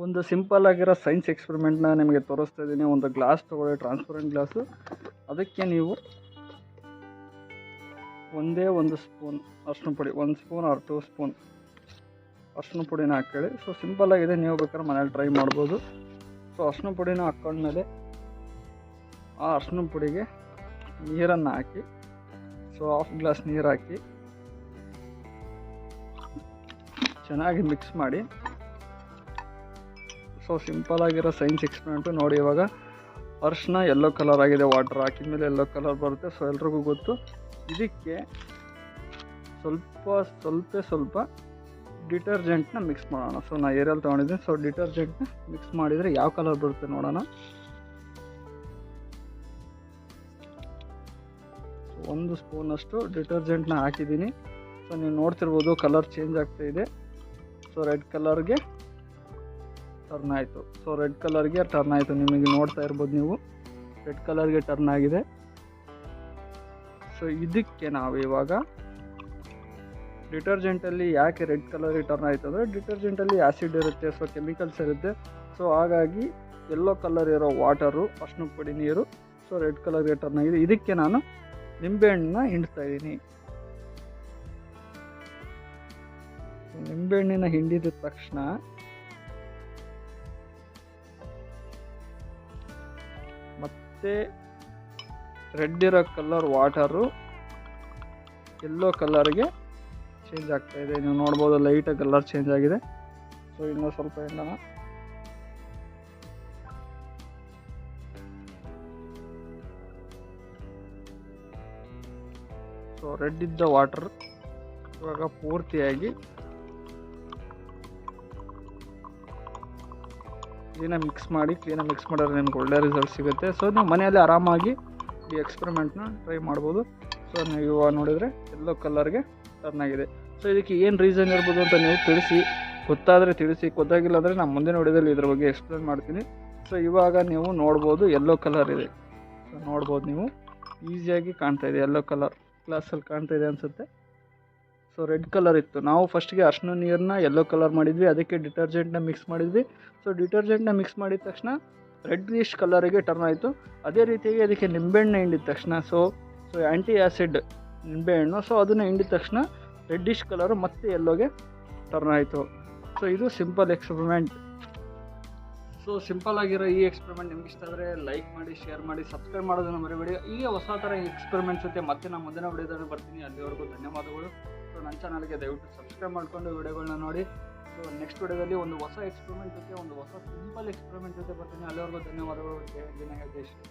ಒಂದು ಸಿಂಪಲ್ ಆಗಿರೋ ಸೈನ್ಸ್ ಎಕ್ಸ್ಪೆರಿಮೆಂಟ್ನ ನಿಮಗೆ ತೋರಿಸ್ತಾ ಇದ್ದೀನಿ. ಒಂದು ಗ್ಲಾಸ್ ತೊಗೊಳ್ಳಿ, ಟ್ರಾನ್ಸ್ಪರೆಂಟ್ ಗ್ಲಾಸು. ಅದಕ್ಕೆ ನೀವು ಒಂದೇ ಒಂದು ಸ್ಪೂನ್ ಅರಿಶಿನ ಪುಡಿ, 1 ಸ್ಪೂನ್ ಆರ್ 2 ಸ್ಪೂನ್ ಅರಿಶಿನ ಪುಡಿನ ಹಾಕ್ಕೊಳ್ಳಿ. ಸೊ ಸಿಂಪಲ್ಲಾಗಿದೆ, ನೀವು ಬೇಕಾದ್ರೆ ಮನೇಲಿ ಟ್ರೈ ಮಾಡ್ಬೋದು. ಸೊ ಅರಿಶಿನ ಪುಡಿನ ಹಾಕ್ಕೊಂಡ್ಮೇಲೆ ಆ ಅರಿಶಿನ ಪುಡಿಗೆ ನೀರನ್ನು ಹಾಕಿ, ಸೊ 1/2 ಗ್ಲಾಸ್ ನೀರು ಹಾಕಿ ಚೆನ್ನಾಗಿ ಮಿಕ್ಸ್ ಮಾಡಿ. ಸೊ ಸಿಂಪಲ್ ಆಗಿರೋ ಸೈನ್ಸ್ ಎಕ್ಸ್ಪೆರಿಮೆಂಟು ನೋಡಿ. ಇವಾಗ ಅರಿಶಿನ ಯೆಲ್ಲೋ ಕಲರ್ ಆಗಿದೆ, ವಾಟರ್ ಹಾಕಿದ ಮೇಲೆ ಯೆಲ್ಲೋ ಕಲರ್ ಬರುತ್ತೆ. ಸೊ ಎಲ್ರಿಗೂ ಗೊತ್ತು. ಇದಕ್ಕೆ ಸ್ವಲ್ಪ ಡಿಟರ್ಜೆಂಟ್ನ ಮಿಕ್ಸ್ ಮಾಡೋಣ. ಸೊ ನಾನು ಏರಿಯಲ್ಲಿ ತೊಗೊಂಡಿದ್ದೀನಿ. ಸೊ ಡಿಟರ್ಜೆಂಟ್ನ ಮಿಕ್ಸ್ ಮಾಡಿದರೆ ಯಾವ ಕಲರ್ ಬರುತ್ತೆ ನೋಡೋಣ. 1 ಸ್ಪೂನಷ್ಟು ಡಿಟರ್ಜೆಂಟ್ನ ಹಾಕಿದ್ದೀನಿ. ಸೊ ನೀವು ನೋಡ್ತಿರ್ಬೋದು ಕಲರ್ ಚೇಂಜ್ ಆಗ್ತಾ ಇದೆ. ಸೊ ರೆಡ್ ಕಲರ್ಗೆ ಟರ್ನ್ ಆಯಿತು. ಸೊ ರೆಡ್ ಕಲರ್ಗೆ ಟರ್ನ್ ಆಯಿತು, ನಿಮಗೆ ನೋಡ್ತಾ ಇರ್ಬೋದು ನೀವು, ರೆಡ್ ಕಲರ್ಗೆ ಟರ್ನ್ ಆಗಿದೆ. ಸೊ ಇದಕ್ಕೆ ನಾವು ಇವಾಗ ಡಿಟರ್ಜೆಂಟಲ್ಲಿ ಯಾಕೆ ರೆಡ್ ಕಲರ್ಗೆ ಟರ್ನ್ ಆಯಿತು ಅಂದರೆ, ಡಿಟರ್ಜೆಂಟಲ್ಲಿ ಆ್ಯಸಿಡ್ ಇರುತ್ತೆ, ಸೊ ಕೆಮಿಕಲ್ಸ್ ಇರುತ್ತೆ. ಸೊ ಹಾಗಾಗಿ ಯೆಲ್ಲೋ ಕಲರ್ ಇರೋ ವಾಟರು, ಅರಿಶಿನ ಪುಡಿ, ನೀರು, ಸೊ ರೆಡ್ ಕಲರ್ಗೆ ಟರ್ನ್ ಆಗಿದೆ. ಇದಕ್ಕೆ ನಾನು ನಿಂಬೆಹಣ್ಣನ್ನ ಹಿಂಡ್ತಾ ಇದ್ದೀನಿ. ನಿಂಬೆಹಣ್ಣಿನ ಹಿಂಡಿದ ತಕ್ಷಣ ಮತ್ತೆ ರೆಡ್ ಇರೋ ಕಲರ್ ವಾಟರು ಯೆಲ್ಲೋ ಕಲರ್ಗೆ ಚೇಂಜ್ ಆಗ್ತಾ ಇದೆ. ನೀವು ನೋಡ್ಬೋದು ಲೈಟಾಗಿ ಕಲರ್ ಚೇಂಜ್ ಆಗಿದೆ. ಸೊ ಇನ್ನೂ ಸ್ವಲ್ಪ ಹಿಂಡೋಣ. ಸೊ ರೆಡ್ ಇದ್ದ ವಾಟರ್ ಇವಾಗ ಪೂರ್ತಿಯಾಗಿ ಕ್ಲೀನಾಗಿ ಮಿಕ್ಸ್ ಮಾಡಿದ್ರೆ ನಿಮ್ಗೆ ಒಳ್ಳೆ ರಿಸಲ್ಟ್ ಸಿಗುತ್ತೆ. ಸೊ ನೀವು ಮನೆಯಲ್ಲಿ ಆರಾಮಾಗಿ ಈ ಎಕ್ಸ್ಪೆರಿಮೆಂಟ್ನ ಟ್ರೈ ಮಾಡ್ಬೋದು. ಸೊ ನೀವು ಇವಾಗ ನೋಡಿದರೆ ಯೆಲ್ಲೋ ಕಲರ್ಗೆ ಟರ್ನ್ ಆಗಿದೆ. ಸೊ ಇದಕ್ಕೆ ಏನು ರೀಸನ್ ಇರ್ಬೋದು ಅಂತ ನೀವು ತಿಳಿಸಿ, ಗೊತ್ತಾದರೆ ತಿಳಿಸಿ, ಗೊತ್ತಾಗಿಲ್ಲ ಅಂದರೆ ನಾನು ಮುಂದಿನ ವಿಡಿಯೋದಲ್ಲಿ ಇದ್ರ ಬಗ್ಗೆ ಎಕ್ಸ್ಪ್ಲೇನ್ ಮಾಡ್ತೀನಿ. ಸೊ ಇವಾಗ ನೀವು ನೋಡ್ಬೋದು ಯೆಲ್ಲೋ ಕಲರ್ ಇದೆ. ಸೊ ನೋಡ್ಬೋದು ನೀವು ಈಸಿಯಾಗಿ ಕಾಣ್ತಾ ಇದೆ, ಯೆಲ್ಲೋ ಕಲರ್ ಗ್ಲಾಸಲ್ಲಿ ಕಾಣ್ತಾ ಇದೆ ಅನಿಸುತ್ತೆ. ಸೊ ರೆಡ್ ಕಲರ್ ಇತ್ತು. ನಾವು ಫಸ್ಟಿಗೆ ಅರಿಶಿನ ನೀರನ್ನ ಯೆಲ್ಲೋ ಕಲರ್ ಮಾಡಿದ್ವಿ, ಅದಕ್ಕೆ ಡಿಟರ್ಜೆಂಟ್ನ ಮಿಕ್ಸ್ ಮಾಡಿದ್ವಿ. ಸೊ ಡಿಟರ್ಜೆಂಟ್ನ ಮಿಕ್ಸ್ ಮಾಡಿದ ತಕ್ಷಣ ರೆಡ್ಡಿಶ್ ಕಲರಿಗೆ ಟರ್ನ್ ಆಯಿತು. ಅದೇ ರೀತಿಯಾಗಿ ಅದಕ್ಕೆ ನಿಂಬೆಹಣ್ಣು ಹಿಂಡಿದ ತಕ್ಷಣ ಸೊ ಆ್ಯಂಟಿ ಆ್ಯಸಿಡ್ ನಿಂಬೆಹಣ್ಣು, ಸೊ ಅದನ್ನು ಹಿಂಡಿದ ತಕ್ಷಣ ರೆಡ್ಡಿಶ್ ಕಲರು ಮತ್ತೆ ಯೆಲ್ಲೋಗೆ ಟರ್ನ್ ಆಯಿತು. ಸೊ ಇದು ಸಿಂಪಲ್ ಎಕ್ಸ್ಪೆರಿಮೆಂಟ್. ಸೊ ಸಿಂಪಲ್ ಆಗಿರೋ ಈ ಎಕ್ಸ್ಪೆರಿಮೆಂಟ್ ನಿಮ್ಗೆ ಇಷ್ಟ ಆದರೆ ಲೈಕ್ ಮಾಡಿ, ಶೇರ್ ಮಾಡಿ, ಸಬ್ಸ್ಕ್ರೈಬ್ ಮಾಡೋದನ್ನು ಮರಿಬೇಡಿ. ಈಗ ಹೊಸ ಥರ ಎಕ್ಸ್ಪೆರಿಮೆಂಟ್ಸ್ ಜೊತೆ ಮತ್ತೆ ನಾನು ಮುಂದಿನ ವಿಡಿಯೋದಲ್ಲಿ ಬರ್ತೀನಿ. ಅಲ್ಲಿವರೆಗೂ ಧನ್ಯವಾದಗಳು. ಸೊ ನನ್ನ ಚಾನಲ್ಗೆ ದಯವಿಟ್ಟು ಸಬ್ಸ್ಕ್ರೈಬ್ ಮಾಡಿಕೊಂಡು ವಿಡಿಯೋಗಳನ್ನ ನೋಡಿ. ಸೊ ನೆಕ್ಸ್ಟ್ ವಿಡಿಯೋದಲ್ಲಿ ಒಂದು ಹೊಸ ಎಕ್ಸ್ಪೆರಿಮೆಂಟ್ ಜೊತೆ, ಒಂದು ಹೊಸ ಸಿಂಪಲ್ ಎಕ್ಸ್ಪೆರಿಮೆಂಟ್ ಜೊತೆ ಬರ್ತೀನಿ. ಅಲ್ಲಿವರೆಗೂ ಧನ್ಯವಾದಗಳು. ಜೈ ಹಿಂದ್, ಜೈ ಶ್ರೀ.